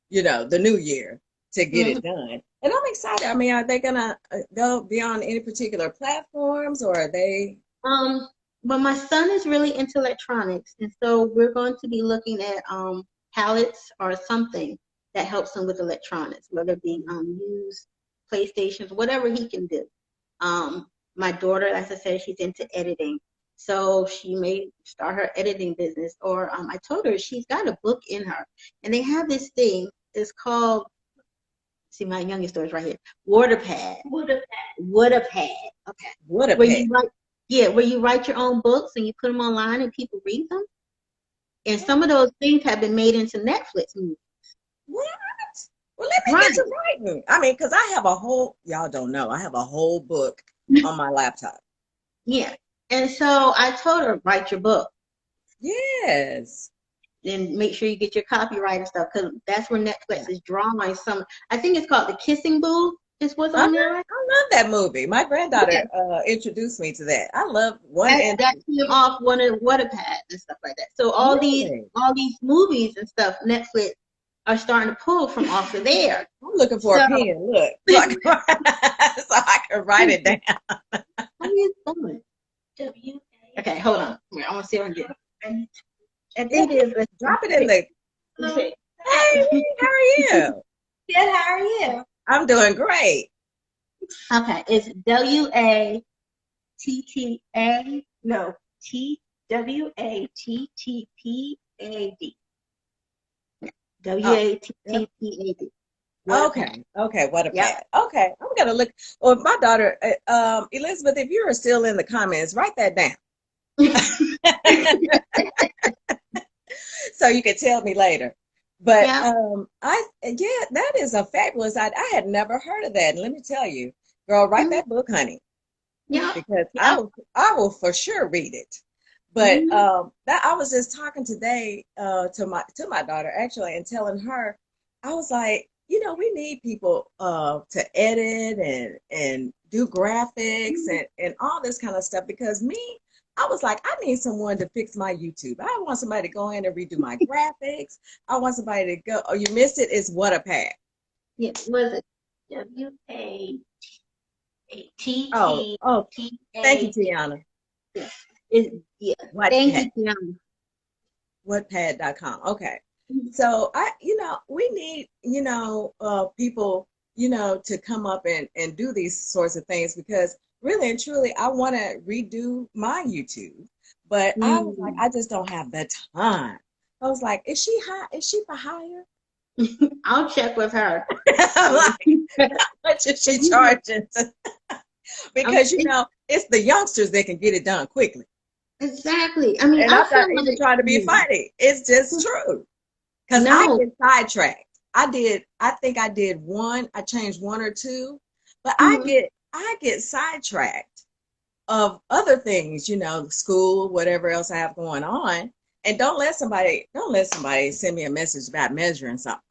the new year to get Mhm. it done. And I'm excited. I mean, are they gonna they'll be on any particular platforms, or are they? Um, but my son is really into electronics, and so we're going to be looking at pallets or something that helps him with electronics, whether it be used PlayStations, whatever he can do. My daughter, as I said, she's into editing, so she may start her editing business. Or I told her she's got a book in her, and they have this thing. It's called. See, my youngest daughter's right here. Waterpad. Waterpad. Okay. What a Where pet. you write, yeah, where you write your own books and you put them online and people read them. And some of those things have been made into Netflix movies. What? Well, let me get Right. to writing. I mean, because I have a whole, y'all don't know, I have a whole book on my laptop. Yeah. And so I told her, write your book. Yes. And make sure you get your copyright and stuff, because that's where Netflix is drawing some. I think it's called The Kissing Booth, is what's Uh-huh. on there, right? I love that movie. My Yeah. granddaughter introduced me to that. I love one and That came off one of Waterpad and stuff like that. So really. all these movies and stuff, Netflix are starting to pull from off of there. I'm looking for a So pen. Look, so I can write it down. how you spelling? Okay, hold on. Wait, I want to see if I can get it. I Yeah, think it is. drop it in the. Let's see. Hey, how are you? Good, how are you? I'm doing great. Okay, it's WATTA. No, TWATTPAD. Oh, yep. WATTPAD. Okay. Okay. What a Yep. pad. Okay. I'm gonna look. Well, my daughter, Elizabeth, if you're still in the comments, write that down so you can tell me later. But Yep. yeah, that is a fabulous idea. I had never heard of that. And let me tell you, girl, write Mhm. that book, honey, Yep. because Yep. I will for sure read it. But Mhm. that I was just talking today to my daughter actually and telling her, I was like, we need people to edit and do graphics and all this kind of stuff because I was like, I need someone to fix my YouTube. I want somebody to go in and redo my graphics. I want somebody to go, oh, you missed it, it's what a pad. Yeah. Was it WATTPAD? Oh, thank you, Tiana. Is yeah. Thank Wattpad. you, Tiana. Wattpad.com. Okay. So we need, people, to come up and do these sorts of things because really and truly, I want to redo my YouTube, but I was like, Mm. I just don't have the time. I was like, is she high? Is she for hire? I'll check with her. I'm like, how much is she charging? Because, it's the youngsters that can get it done quickly. Exactly. I mean, And I I'm not feel even like trying to be funny. It's just true. Because I no. get sidetracked. I think I did one, I changed one or two, but Mhm. I get sidetracked of other things, school, whatever else I have going on. And don't let somebody send me a message about measuring something.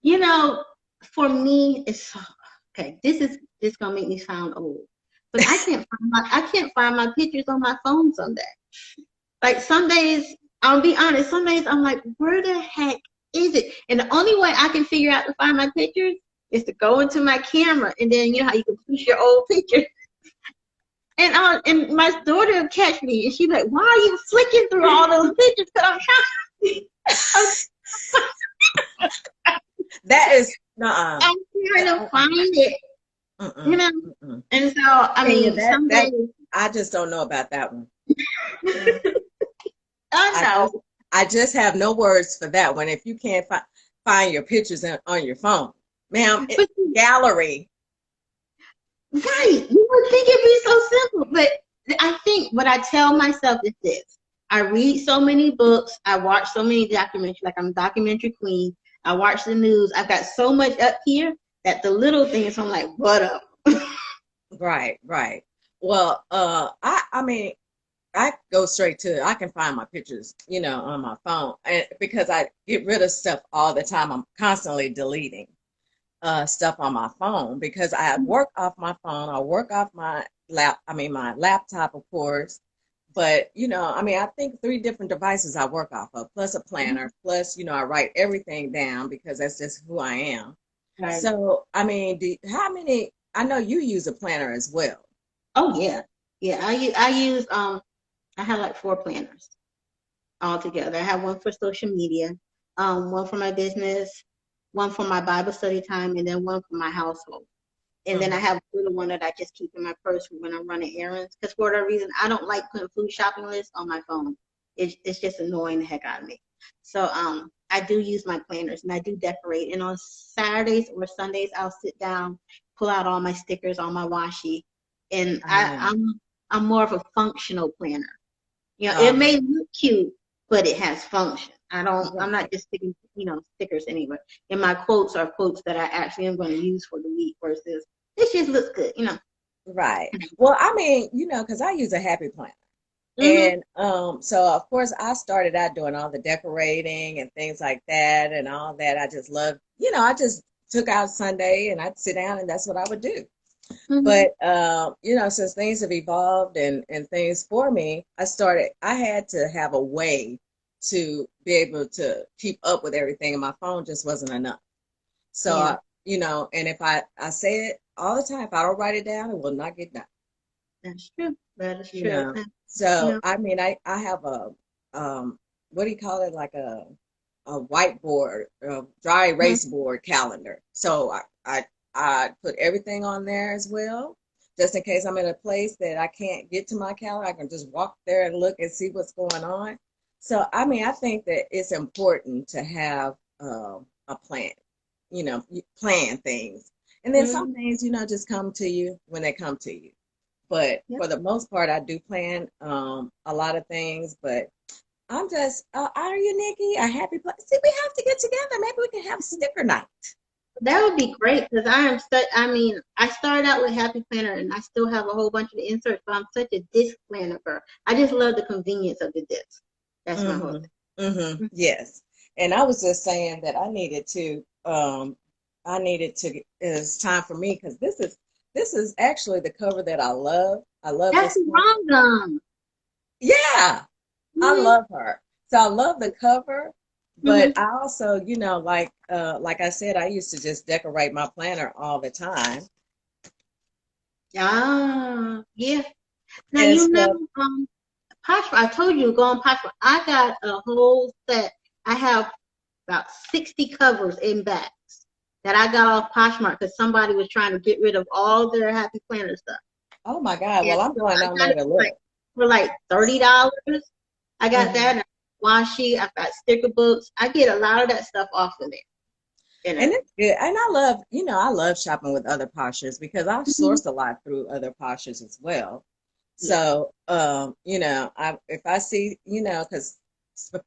You know, for me, it's okay. This gonna make me sound old, but I can't find my pictures on my phone some days. Like some days, I'll be honest. Some days I'm like, where the heck is it? And the only way I can figure out to find my pictures is to go into my camera, and then you know how you can push your old pictures. And my daughter will catch me, and she's like, "Why are you flicking through all those pictures?" Because I'm That is uh-uh. I'm trying to find it, you Mm-mm, know. mm-mm. And so, I Kenya, mean, that some that days I just don't know about that one. I I know, just I just have no words for that one. If you can't find your pictures on your phone, ma'am, but gallery. right, you would think it'd be so simple. But I think what I tell myself is this: I read so many books, I watch so many documentaries. Like I'm a documentary queen. I watch the news. I've got so much up here that the little things I'm like, what up? Right, right. Well, I mean, I go straight to it. I can find my pictures, on my phone, and because I get rid of stuff all the time. I'm constantly deleting stuff on my phone because I work off my phone. I work off my laptop, of course. But, I mean, I think 3 different devices I work off of, plus a planner, plus, I write everything down because that's just who I am. Right. So, I mean, how many, I know you use a planner as well. Oh yeah. Yeah. I use I have like 4 planners altogether. I have one for social media, one for my business, one for my Bible study time, and then one for my household. And then I Mhm. have a little one that I just keep in my purse when I'm running errands. Because for whatever reason, I don't like putting food shopping lists on my phone. It's just annoying the heck out of me. So I do use my planners and I do decorate. And on Saturdays or Sundays, I'll sit down, pull out all my stickers on my washi, and Um, I'm more of a functional planner. It um, may look cute, but it has function. I'm not right, just sticking, stickers anywhere. And my quotes are quotes that I actually am going to use for the week versus this just looks good. right. Well, I mean, because I use a happy planner. Mm-hmm. And so of course I started out doing all the decorating and things like that and all that. I just loved, I just took out Sunday and I'd sit down and that's what I would do. Mm-hmm. But since things have evolved and things for me, I had to have a way to be able to keep up with everything, and my phone just wasn't enough. So Yeah, and if I say it all the time, if I don't write it down, it will not get done. that's true. That is you true. know. And, you So know, I mean, I have a what do you call it, like a whiteboard, a dry mhm. erase board calendar. So I put everything on there as well, just in case I'm in a place that I can't get to my calendar. I can just walk there and look and see what's going on. So I mean, I think that it's important to have a plan. You plan things, and then some Mhm. things, just come to you when they come to you. But Yep. for the most part, I do plan a lot of things. But I'm just, are you, Nikki? A happy place? See, we have to get together. Maybe we can have sticker night. That would be great because I mean, I started out with Happy Planner and I still have a whole bunch of inserts, but I'm such a disc planner girl. I just love the convenience of the disc. That's my whole Yes. And I was just saying that I needed to, it's time for me because this is actually the cover that I love. I love That's this the cover. wrong gum. Yeah. I Mm-hmm. love her. So I love the cover, but Mm-hmm. I also, like I said, I used to just decorate my planner all the time Ah, yeah. Now and you know, stuff. Poshmark. I told you to go on Poshmark. I got a whole set. I have about 60 covers in backs that I got off Poshmark because somebody was trying to get rid of all their Happy Planner stuff. Oh my God. And Well, I'm so going I down got there it to for like look. $30. I got Hmm. that and washi. I've got sticker books. I get a lot of that stuff off of there. And it's good. And I love shopping with other postures because I've Mhm. sourced a lot through other postures as well. Yeah. So, if I see, because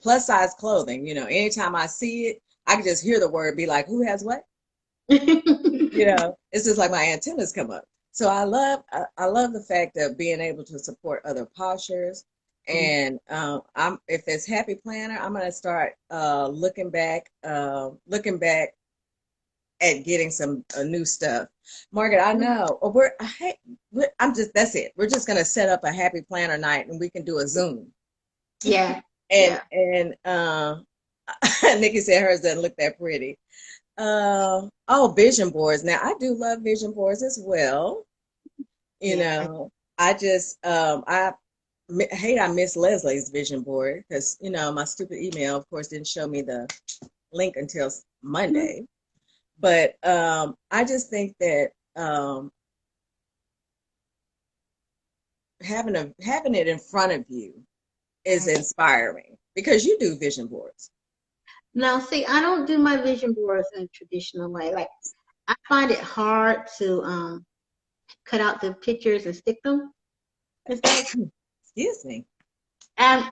plus size clothing, anytime I see it, I can just hear the word, be like, who has what? It's just like my antennas come up. So I love the fact of being able to support other postures. And I'm if it's Happy Planner, I'm gonna start looking back at getting some new stuff. Margaret, I know. I'm just that's it. We're just gonna set up a Happy Planner night and we can do a Zoom. Yeah. And Yeah. Nikki said hers doesn't look that pretty. Oh, vision boards. Now I do love vision boards as well. You Yeah. know, I just hate I miss Leslie's vision board because my stupid email, of course, didn't show me the link until Monday. But I just think that having it in front of you is Right. inspiring because you do vision boards. Now, see, I don't do my vision boards in a traditional way. Like, I find it hard to cut out the pictures and stick them and stuff. Excuse me. And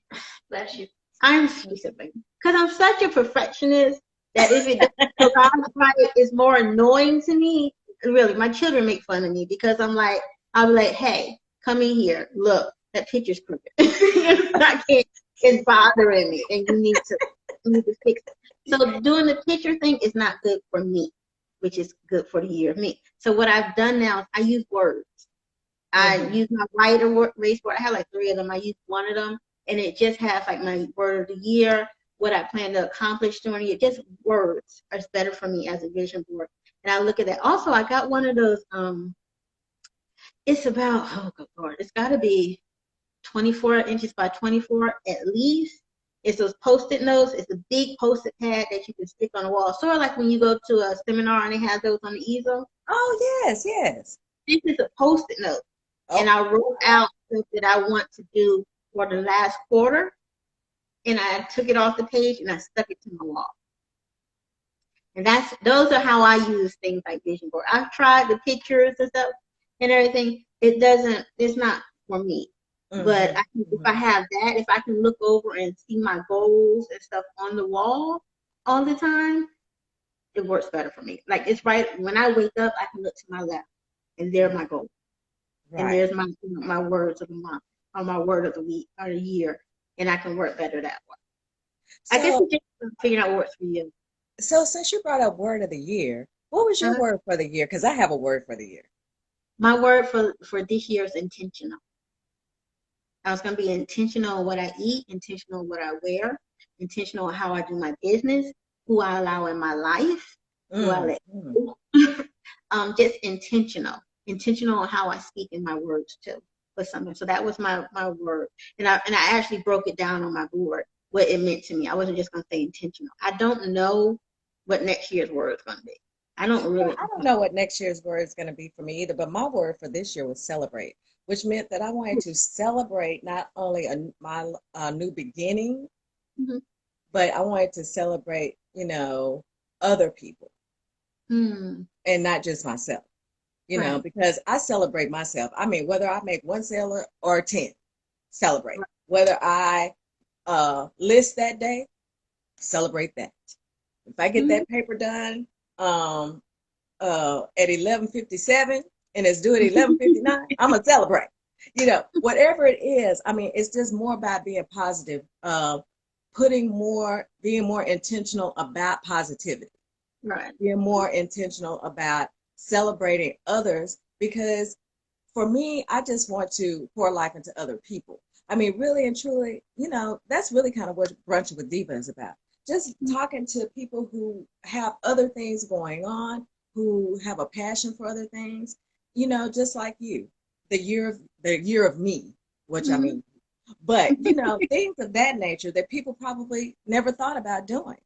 bless you, I'm specific because I'm such a perfectionist that if it doesn't arrive right, it's more annoying to me. Really, my children make fun of me because I'll be like, hey, come in here, look, that picture's crooked. I can't, it's bothering me, and you need to fix it. So doing the picture thing is not good for me, which is good for the year of me. So what I've done now is I use words. I use my white erase board. I have like 3 of them. I use one of them, and it just has like my word of the year, what I plan to accomplish during it. Just words are better for me as a vision board. And I look at that. Also, I got one of those. It's about, oh good Lord, it's got to be 24 inches by 24 at least. It's those post-it notes. It's a big post-it pad that you can stick on the wall. Sort of like when you go to a seminar and they have those on the easel. Oh, yes, yes. This is a post-it note. Oh. And I wrote out stuff that I want to do for the last quarter. And I took it off the page and I stuck it to my wall. And those are how I use things like vision board. I've tried the pictures and stuff and everything. It's not for me. But if I have that, if I can look over and see my goals and stuff on the wall all the time, it works better for me. Like it's right when I wake up, I can look to my left, and there are my goals, and there's my words of the month or my word of the week or the year, and I can work better that way. So, I guess you just figuring out what works for you. So since you brought up word of the year, what was your word for the year? Because I have a word for the year. My word for this year is intentional. I was going to be intentional on what I eat, intentional on what I wear, intentional on how I do my business, who I allow in my life, who I let go. Just intentional on how I speak in my words too, for something. So that was my word, and I actually broke it down on my board what it meant to me. I wasn't just going to say intentional. I don't know what next year's word is going to be. I don't know what next year's word is going to be for me either, but my word for this year was celebrate, which meant that I wanted to celebrate not only my new beginning, but I wanted to celebrate, other people and not just myself, because I celebrate myself. I mean, whether I make 1 sale or 10, celebrate. Right. Whether I list that day, celebrate that. If I get that paper done at 11:57 and it's due at 11:59, I'm gonna celebrate. Whatever it is. I mean, it's just more about being positive, being more intentional about positivity, right? Being more intentional about celebrating others, because for me, I just want to pour life into other people. I mean, really and truly, that's really kind of what Brunch with Diva is about. Just talking to people who have other things going on, who have a passion for other things, just like you, the year of me, which I mean, but things of that nature that people probably never thought about doing.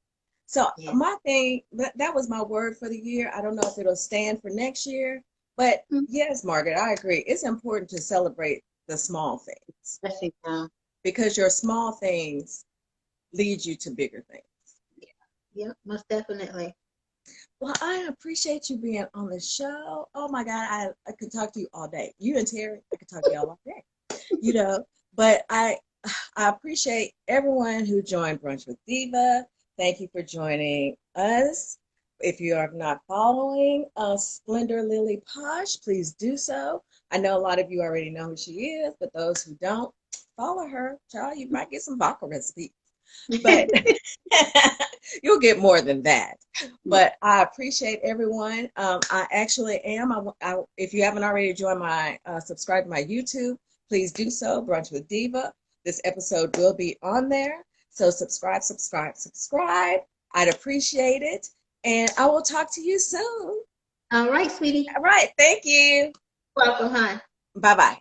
So my thing, that was my word for the year. I don't know if it'll stand for next year, but yes, Margaret, I agree. It's important to celebrate the small things. I think so. Because your small things lead you to bigger things. Yeah, most definitely. Well, I appreciate you being on the show. Oh my God, I could talk to you all day. You and Terry, I could talk to y'all all day. But I appreciate everyone who joined Brunch with Diva. Thank you for joining us. If you are not following Splendor Lily Posh, please do so. I know a lot of you already know who she is, but those who don't, follow her. Child, you might get some vodka recipes. But you'll get more than that. But I appreciate everyone. I actually am. If you haven't already joined subscribe to my YouTube, please do so. Brunch with Diva. This episode will be on there. So subscribe. I'd appreciate it. And I will talk to you soon. All right, sweetie. All right. Thank you. Welcome, hon. Bye-bye.